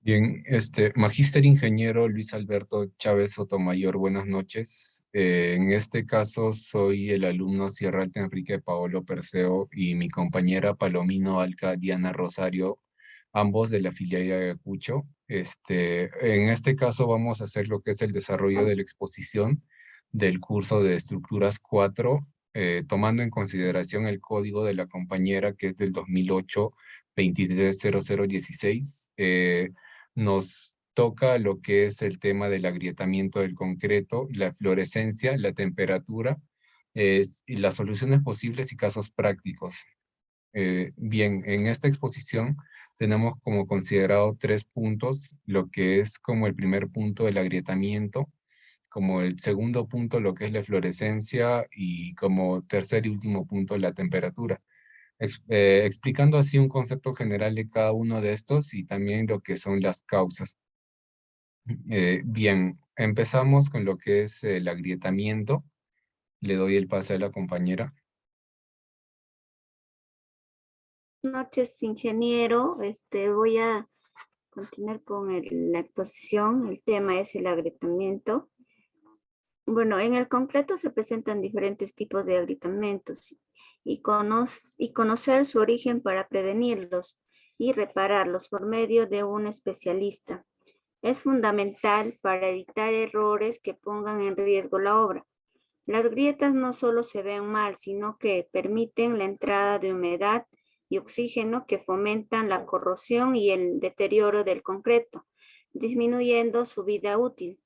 Bien, Magíster Ingeniero Luis Alberto Chávez Sotomayor, buenas noches. En este caso soy el alumno Sierra Alta Enrique Paolo Perseo y mi compañera Palomino Alca Diana Rosario, ambos de la filial de Ayacucho. En este caso vamos a hacer lo que es el desarrollo de la exposición del curso de Estructuras 4, tomando en consideración el código de la compañera que es del 2008 230016. Nos toca lo que es el tema del agrietamiento del concreto, la fluorescencia, la temperatura, y las soluciones posibles y casos prácticos. Bien, en esta exposición tenemos como considerado 3 puntos, lo que es como el primer punto el agrietamiento, como el segundo punto lo que es la fluorescencia y como tercer y último punto la temperatura. Explicando así un concepto general de cada uno de estos y también lo que son las causas. Bien, empezamos con lo que es el agrietamiento. Le doy el pase a la compañera. Buenas noches, ingeniero. Voy a continuar con la exposición. El tema es el agrietamiento. Bueno, en el concreto se presentan diferentes tipos de agrietamientos y conocer su origen para prevenirlos y repararlos por medio de un especialista. Es fundamental para evitar errores que pongan en riesgo la obra. Las grietas no solo se ven mal, sino que permiten la entrada de humedad y oxígeno que fomentan la corrosión y el deterioro del concreto, disminuyendo su vida útil.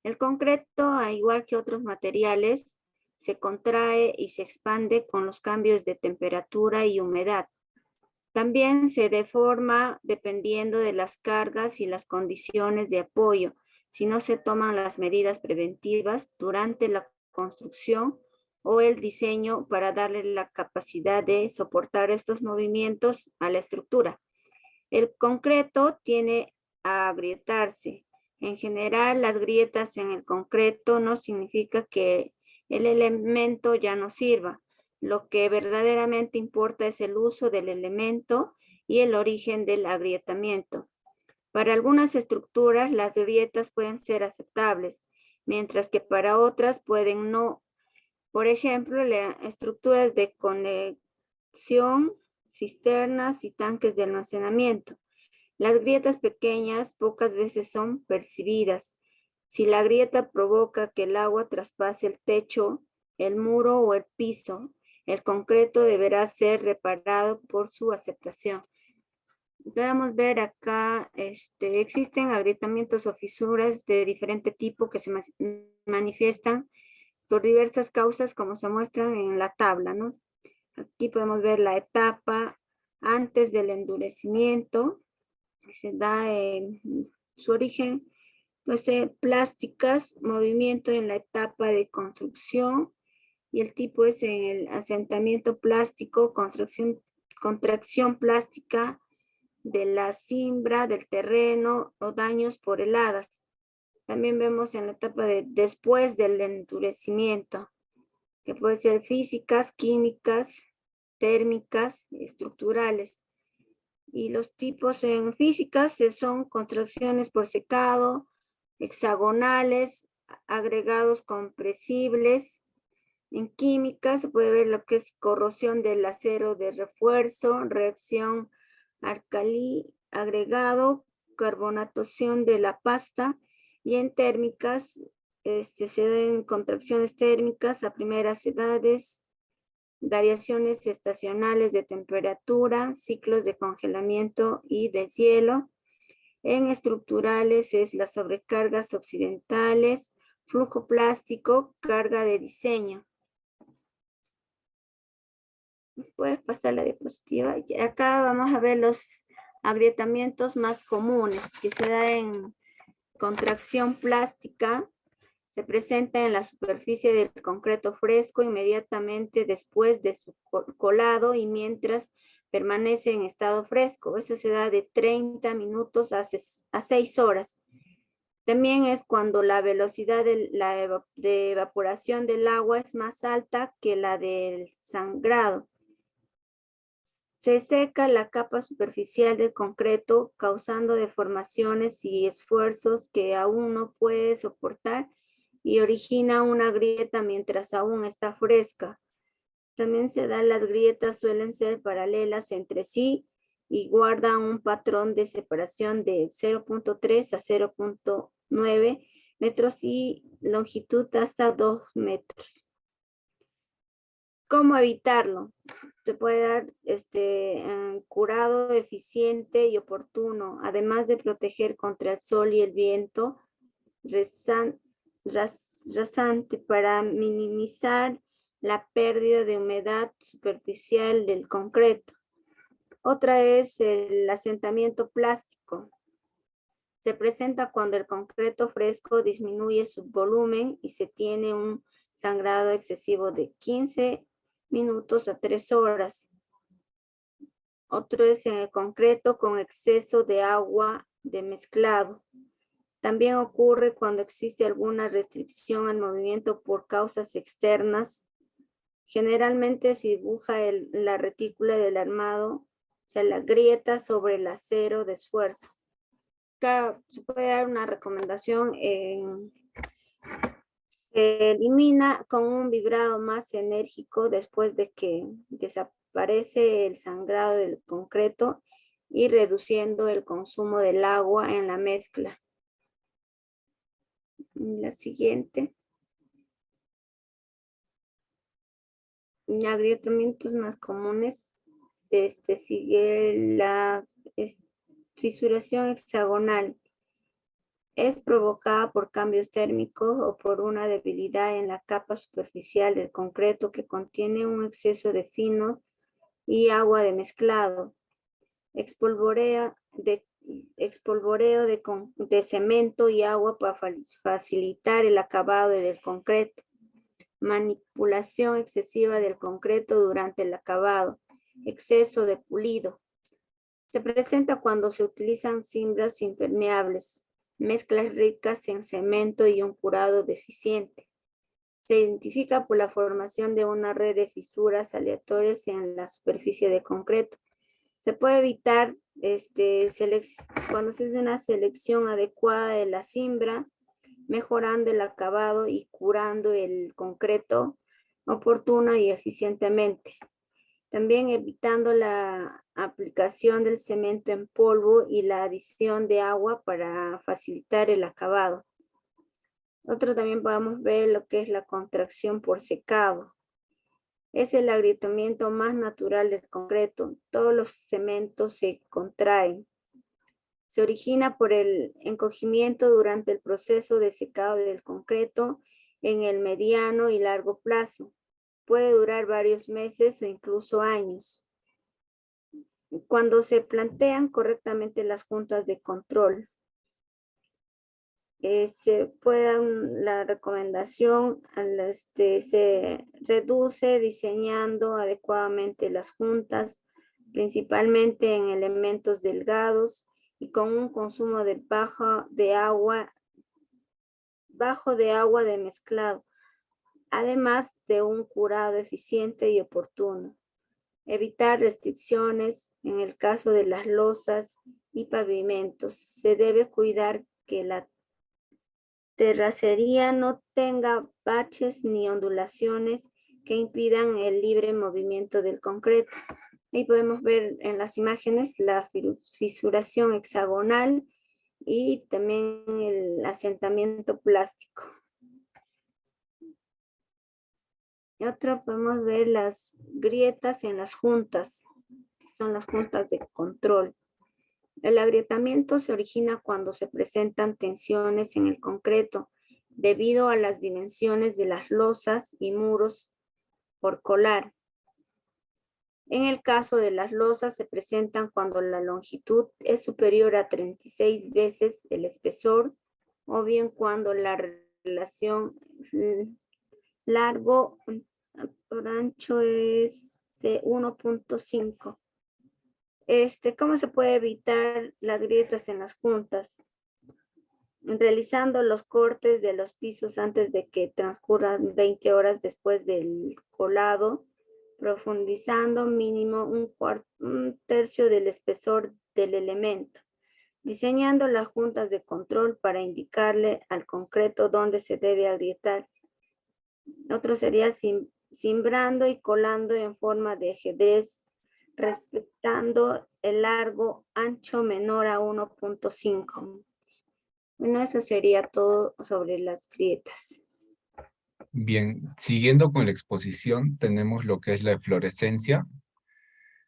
El concreto, al igual que otros materiales, se contrae y se expande con los cambios de temperatura y humedad. También se deforma dependiendo de las cargas y las condiciones de apoyo, si no se toman las medidas preventivas durante la construcción o el diseño para darle la capacidad de soportar estos movimientos a la estructura. El concreto tiende a agrietarse. En general, las grietas en el concreto no significa que el elemento ya no sirva. Lo que verdaderamente importa es el uso del elemento y el origen del agrietamiento. Para algunas estructuras, las grietas pueden ser aceptables, mientras que para otras pueden no. Por ejemplo, las estructuras de conexión, cisternas y tanques de almacenamiento. Las grietas pequeñas pocas veces son percibidas. Si la grieta provoca que el agua traspase el techo, el muro o el piso, el concreto deberá ser reparado por su aceptación. Podemos ver acá, existen agrietamientos o fisuras de diferente tipo que se manifiestan por diversas causas como se muestran en la tabla, ¿no? Aquí podemos ver la etapa antes del endurecimiento, que se da en su origen, pues plásticas, movimiento en la etapa de construcción, y el tipo es en el asentamiento plástico, contracción plástica de la cimbra del terreno o daños por heladas. También vemos en la etapa de después del endurecimiento, que puede ser físicas, químicas, térmicas, estructurales. Y los tipos en físicas son contracciones por secado, hexagonales, agregados compresibles. En química se puede ver lo que es corrosión del acero de refuerzo, reacción alcalí agregado, carbonatación de la pasta. Y en térmicas se dan contracciones térmicas a primeras edades, variaciones estacionales de temperatura, ciclos de congelamiento y deshielo. En estructurales es las sobrecargas occidentales, flujo plástico, carga de diseño. Puedes pasar la diapositiva. Acá vamos a ver los agrietamientos más comunes que se da en contracción plástica. Se presenta en la superficie del concreto fresco inmediatamente después de su colado y mientras permanece en estado fresco. Eso se da de 30 minutos a 6 horas. También es cuando la velocidad de evaporación del agua es más alta que la del sangrado. Se seca la capa superficial del concreto, causando deformaciones y esfuerzos que aún no puede soportar y origina una grieta mientras aún está fresca. También se dan las grietas, suelen ser paralelas entre sí y guardan un patrón de separación de 0.3 a 0.9 metros y longitud hasta 2 metros. ¿Cómo evitarlo? Se puede dar curado eficiente y oportuno, además de proteger contra el sol y el viento, rasante para minimizar la pérdida de humedad superficial del concreto. Otra es el asentamiento plástico. Se presenta cuando el concreto fresco disminuye su volumen y se tiene un sangrado excesivo de 15 minutos a 3 horas. Otro es en el concreto con exceso de agua de mezclado. También ocurre cuando existe alguna restricción al movimiento por causas externas. Generalmente se dibuja la retícula del armado, o sea, la grieta sobre el acero de esfuerzo. Acá se puede dar una recomendación se elimina con un vibrado más enérgico después de que desaparece el sangrado del concreto y reduciendo el consumo del agua en la mezcla. La siguiente. Agrietamientos más comunes. Sigue la fisuración hexagonal. Es provocada por cambios térmicos o por una debilidad en la capa superficial del concreto que contiene un exceso de fino y agua de mezclado. Espolvoreo de cemento y agua para facilitar el acabado del concreto. Manipulación excesiva del concreto durante el acabado. Exceso de pulido. Se presenta cuando se utilizan cimbras impermeables, mezclas ricas en cemento y un curado deficiente. Se identifica por la formación de una red de fisuras aleatorias en la superficie de concreto. Se puede evitar cuando se hace una selección adecuada de la cimbra, mejorando el acabado y curando el concreto oportuna y eficientemente. También evitando la aplicación del cemento en polvo y la adición de agua para facilitar el acabado. Otro también podemos ver lo que es la contracción por secado. Es el agrietamiento más natural del concreto. Todos los cementos se contraen. Se origina por el encogimiento durante el proceso de secado del concreto en el mediano y largo plazo. Puede durar varios meses o incluso años. Cuando se plantean correctamente las juntas de control, se puede dar la recomendación, se reduce diseñando adecuadamente las juntas, principalmente en elementos delgados y con un consumo bajo de agua de mezclado, además de un curado eficiente y oportuno. Evitar restricciones en el caso de las losas y pavimentos. Se debe cuidar que la terracería no tenga baches ni ondulaciones que impidan el libre movimiento del concreto. Ahí podemos ver en las imágenes la fisuración hexagonal y también el asentamiento plástico. Y otro podemos ver las grietas en las juntas, que son las juntas de control. El agrietamiento se origina cuando se presentan tensiones en el concreto debido a las dimensiones de las losas y muros por colar. En el caso de las losas se presentan cuando la longitud es superior a 36 veces el espesor o bien cuando la relación largo por ancho es de 1.5. ¿Cómo se puede evitar las grietas en las juntas? Realizando los cortes de los pisos antes de que transcurran 20 horas después del colado profundizando mínimo un tercio del espesor del elemento, diseñando las juntas de control para indicarle al concreto dónde se debe agrietar. Otro sería cimbrando y colando en forma de ajedrez, respetando el largo ancho menor a 1.5. Bueno, eso sería todo sobre las grietas. Bien, siguiendo con la exposición, tenemos lo que es la eflorescencia.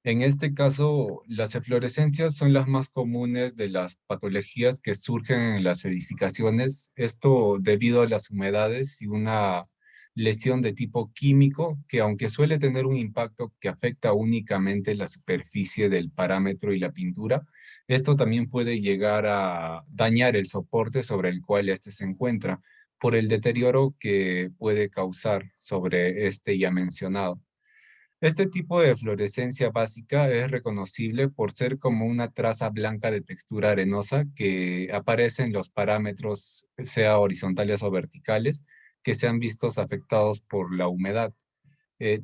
En este caso, las eflorescencias son las más comunes de las patologías que surgen en las edificaciones. Esto debido a las humedades y una lesión de tipo químico que, aunque suele tener un impacto que afecta únicamente la superficie del parámetro y la pintura, esto también puede llegar a dañar el soporte sobre el cual éste se encuentra por el deterioro que puede causar sobre este ya mencionado. Este tipo de fluorescencia básica es reconocible por ser como una traza blanca de textura arenosa que aparece en los parámetros, sea horizontales o verticales, que se han visto afectados por la humedad.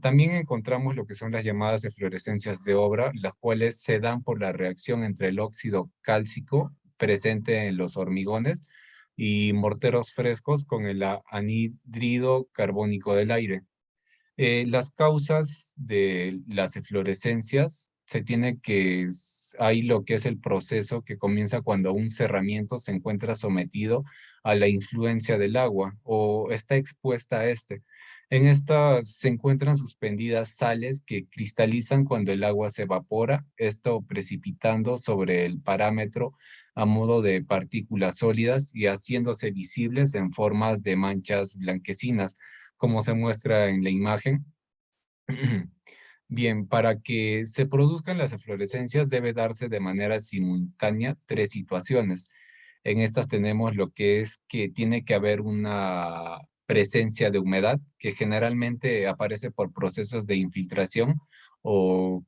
También encontramos lo que son las llamadas eflorescencias de obra, las cuales se dan por la reacción entre el óxido cálcico presente en los hormigones y morteros frescos con el anhídrido carbónico del aire. Las causas de las eflorescencias se tiene hay lo que es el proceso que comienza cuando un cerramiento se encuentra sometido a la influencia del agua o está expuesta a este. En esta se encuentran suspendidas sales que cristalizan cuando el agua se evapora, esto precipitando sobre el parámetro a modo de partículas sólidas y haciéndose visibles en formas de manchas blanquecinas como se muestra en la imagen. Bien, para que se produzcan las eflorescencias debe darse de manera simultánea tres situaciones. En estas tenemos lo que es que tiene que haber una presencia de humedad que generalmente aparece por procesos de infiltración o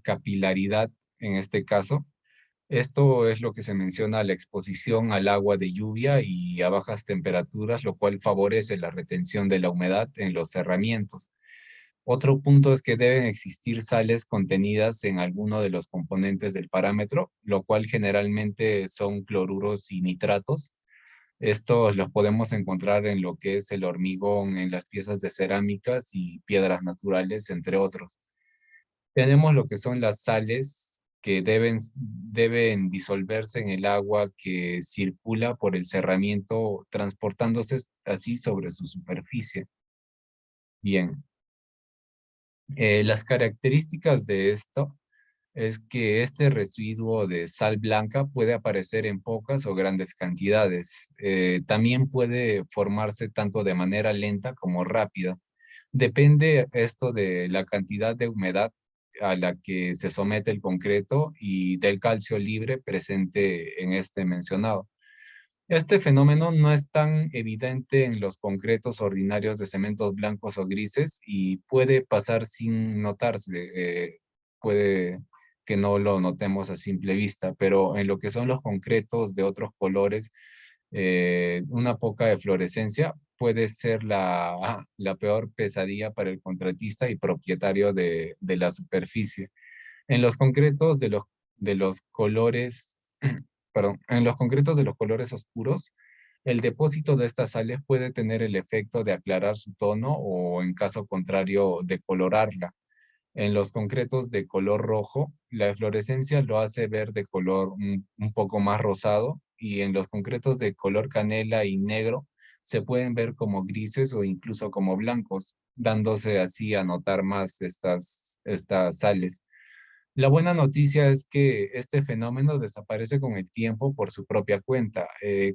capilaridad en este caso. Esto es lo que se menciona la exposición al agua de lluvia y a bajas temperaturas, lo cual favorece la retención de la humedad en los cerramientos. Otro punto es que deben existir sales contenidas en alguno de los componentes del parámetro, lo cual generalmente son cloruros y nitratos. Estos los podemos encontrar en lo que es el hormigón, en las piezas de cerámicas y piedras naturales, entre otros. Tenemos lo que son las sales que deben disolverse en el agua que circula por el cerramiento, transportándose así sobre su superficie. Bien, las características de esto es que este residuo de sal blanca puede aparecer en pocas o grandes cantidades. También puede formarse tanto de manera lenta como rápida. Depende esto de la cantidad de humedad a la que se somete el concreto y del calcio libre presente en este mencionado. Este fenómeno no es tan evidente en los concretos ordinarios de cementos blancos o grises y puede pasar sin notarse. Puede que no lo notemos a simple vista, pero en lo que son los concretos de otros colores, una poca eflorescencia puede ser la peor pesadilla para el contratista y propietario de la superficie. En los concretos de los colores, perdón, en los concretos de los colores oscuros, el depósito de estas sales puede tener el efecto de aclarar su tono o, en caso contrario, de colorarla. En los concretos de color rojo, la eflorescencia lo hace ver de color un poco más rosado y en los concretos de color canela y negro se pueden ver como grises o incluso como blancos, dándose así a notar más estas sales. La buena noticia es que este fenómeno desaparece con el tiempo por su propia cuenta.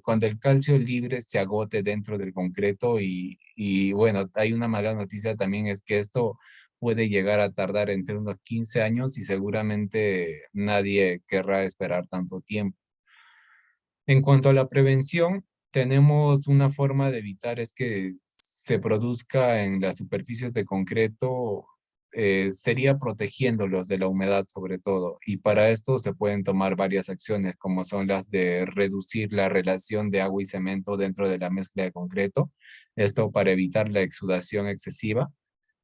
Cuando el calcio libre se agote dentro del concreto y bueno, hay una mala noticia también es que esto puede llegar a tardar entre unos 15 años y seguramente nadie querrá esperar tanto tiempo. En cuanto a la prevención, tenemos una forma de evitar es que se produzca en las superficies de concreto, sería protegiéndolos de la humedad sobre todo. Y para esto se pueden tomar varias acciones, como son las de reducir la relación de agua y cemento dentro de la mezcla de concreto, esto para evitar la exudación excesiva.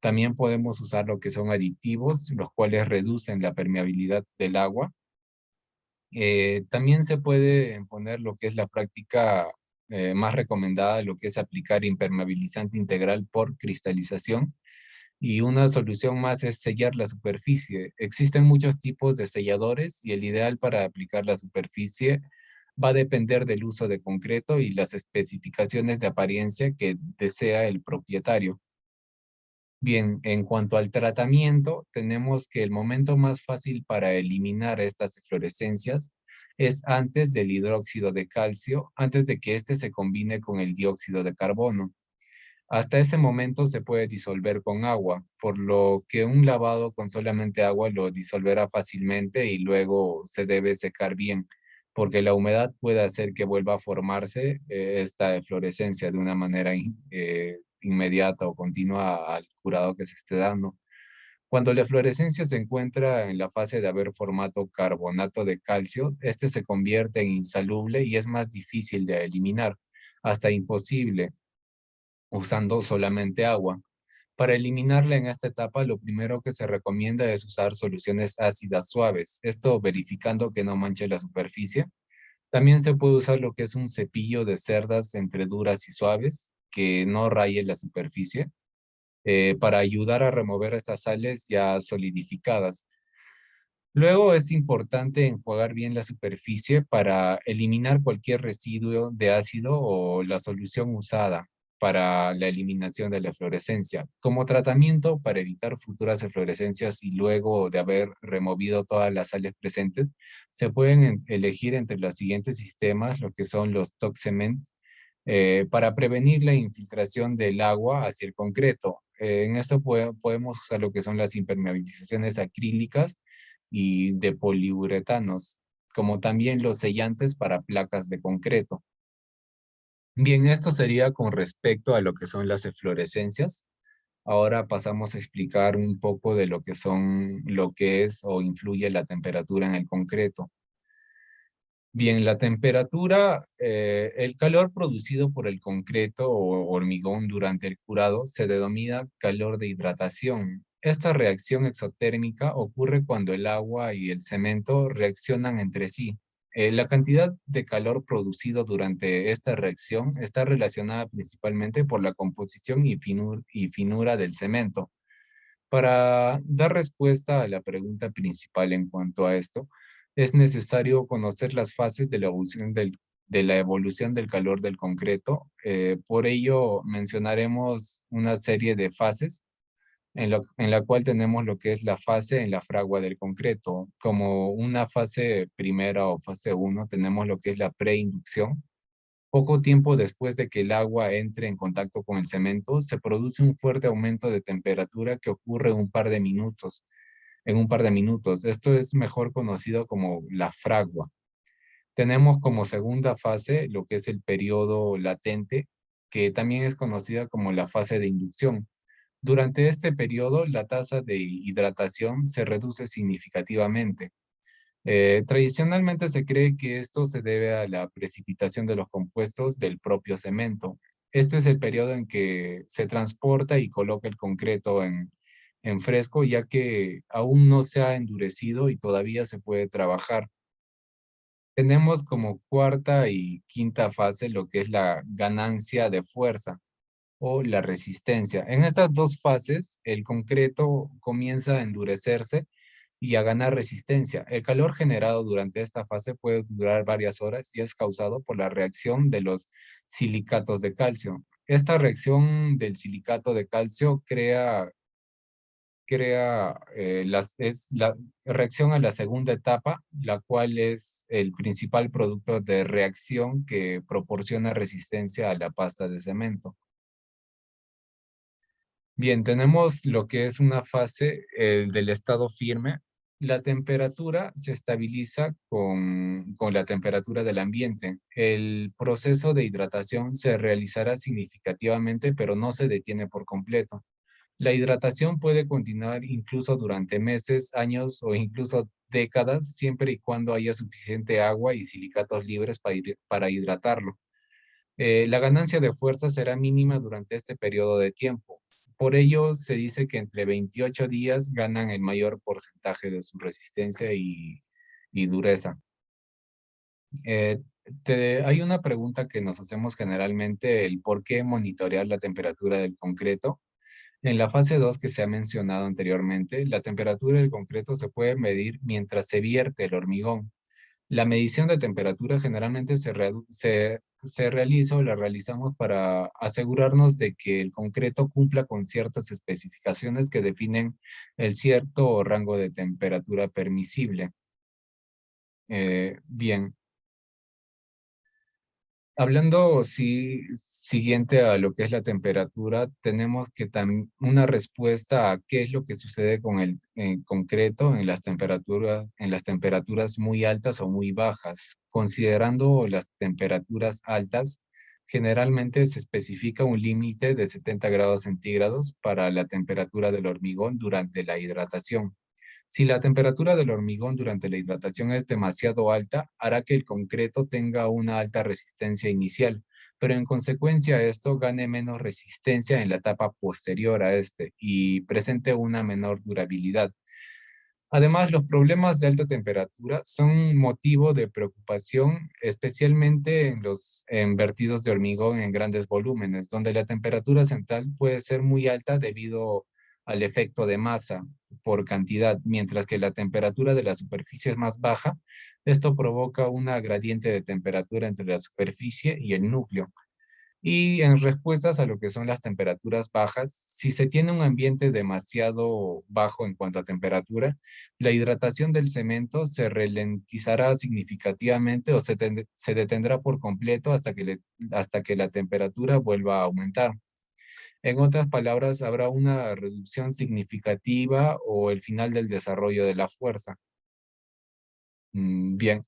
También podemos usar lo que son aditivos, los cuales reducen la permeabilidad del agua. También se puede poner lo que es la práctica más recomendada, lo que es aplicar impermeabilizante integral por cristalización. Y una solución más es sellar la superficie. Existen muchos tipos de selladores y el ideal para aplicar la superficie va a depender del uso de concreto y las especificaciones de apariencia que desea el propietario. Bien, en cuanto al tratamiento, tenemos que el momento más fácil para eliminar estas eflorescencias es antes del hidróxido de calcio, antes de que éste se combine con el dióxido de carbono. Hasta ese momento se puede disolver con agua, por lo que un lavado con solamente agua lo disolverá fácilmente y luego se debe secar bien, porque la humedad puede hacer que vuelva a formarse esta eflorescencia de una manera inmediata o continua al curado que se esté dando. Cuando la eflorescencia se encuentra en la fase de haber formado carbonato de calcio, este se convierte en insoluble y es más difícil de eliminar, hasta imposible usando solamente agua. Para eliminarla en esta etapa, lo primero que se recomienda es usar soluciones ácidas suaves, esto verificando que no manche la superficie. También se puede usar lo que es un cepillo de cerdas entre duras y suaves, que no raye la superficie, para ayudar a remover estas sales ya solidificadas. Luego es importante enjuagar bien la superficie para eliminar cualquier residuo de ácido o la solución usada para la eliminación de la eflorescencia. Como tratamiento para evitar futuras eflorescencias y luego de haber removido todas las sales presentes, se pueden elegir entre los siguientes sistemas, lo que son los Toxement, para prevenir la infiltración del agua hacia el concreto. En esto podemos usar lo que son las impermeabilizaciones acrílicas y de poliuretanos, como también los sellantes para placas de concreto. Bien, esto sería con respecto a lo que son las eflorescencias. Ahora pasamos a explicar un poco de lo que es o influye la temperatura en el concreto. Bien, la temperatura, el calor producido por el concreto o hormigón durante el curado se denomina calor de hidratación. Esta reacción exotérmica ocurre cuando el agua y el cemento reaccionan entre sí. La cantidad de calor producido durante esta reacción está relacionada principalmente por la composición y finura del cemento. Para dar respuesta a la pregunta principal en cuanto a esto, es necesario conocer las fases de la evolución del calor del concreto. Por ello, mencionaremos una serie de fases en la cual tenemos lo que es la fase en la fragua del concreto. Como una fase primera o fase uno, tenemos lo que es la preinducción. Poco tiempo después de que el agua entre en contacto con el cemento, se produce un fuerte aumento de temperatura que ocurre en un par de minutos. Esto es mejor conocido como la fragua. Tenemos como segunda fase lo que es el periodo latente, que también es conocida como la fase de inducción. Durante este periodo, la tasa de hidratación se reduce significativamente. Tradicionalmente se cree que esto se debe a la precipitación de los compuestos del propio cemento. Este es el periodo en que se transporta y coloca el concreto en fresco, ya que aún no se ha endurecido y todavía se puede trabajar. Tenemos como cuarta y quinta fase lo que es la ganancia de fuerza o la resistencia. En estas dos fases, el concreto comienza a endurecerse y a ganar resistencia. El calor generado durante esta fase puede durar varias horas y es causado por la reacción de los silicatos de calcio. Esta reacción del silicato de calcio es la reacción a la segunda etapa, la cual es el principal producto de reacción que proporciona resistencia a la pasta de cemento. Bien, tenemos lo que es una fase del estado firme. La temperatura se estabiliza con la temperatura del ambiente. El proceso de hidratación se realizará significativamente, pero no se detiene por completo. La hidratación puede continuar incluso durante meses, años o incluso décadas, siempre y cuando haya suficiente agua y silicatos libres para hidratarlo. La ganancia de fuerza será mínima durante este periodo de tiempo. por ello se dice que entre 28 días ganan el mayor porcentaje de su resistencia y dureza. Hay una pregunta que nos hacemos generalmente, el por qué monitorear la temperatura del concreto. En la fase 2 que se ha mencionado anteriormente, la temperatura del concreto se puede medir mientras se vierte el hormigón. La medición de temperatura generalmente se realiza o la realizamos para asegurarnos de que el concreto cumpla con ciertas especificaciones que definen el cierto rango de temperatura permisible. Bien, hablando siguiente a lo que es la temperatura, tenemos que una respuesta a qué es lo que sucede con el concreto en las temperaturas muy altas o muy bajas. Considerando las temperaturas altas, generalmente se especifica un límite de 70 grados centígrados para la temperatura del hormigón durante la hidratación. Si la temperatura del hormigón durante la hidratación es demasiado alta, hará que el concreto tenga una alta resistencia inicial, pero en consecuencia esto gane menos resistencia en la etapa posterior a este y presente una menor durabilidad. Además, los problemas de alta temperatura son motivo de preocupación, especialmente en vertidos de hormigón en grandes volúmenes, donde la temperatura central puede ser muy alta debido al efecto de masa por cantidad, mientras que la temperatura de la superficie es más baja. Esto provoca una gradiente de temperatura entre la superficie y el núcleo. Y en respuestas a lo que son las temperaturas bajas, si se tiene un ambiente demasiado bajo en cuanto a temperatura, la hidratación del cemento se ralentizará significativamente o se detendrá por completo hasta que la temperatura vuelva a aumentar. En otras palabras, habrá una reducción significativa o el final del desarrollo de la fuerza. Bien.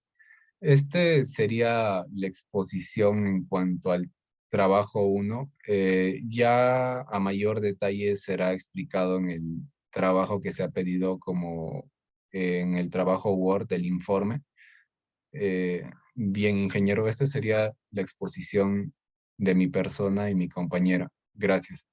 Este sería la exposición en cuanto al trabajo 1. Ya a mayor detalle será explicado en el trabajo que se ha pedido como en el trabajo Word del informe. Bien, ingeniero, esta sería la exposición de mi persona y mi compañera. Gracias.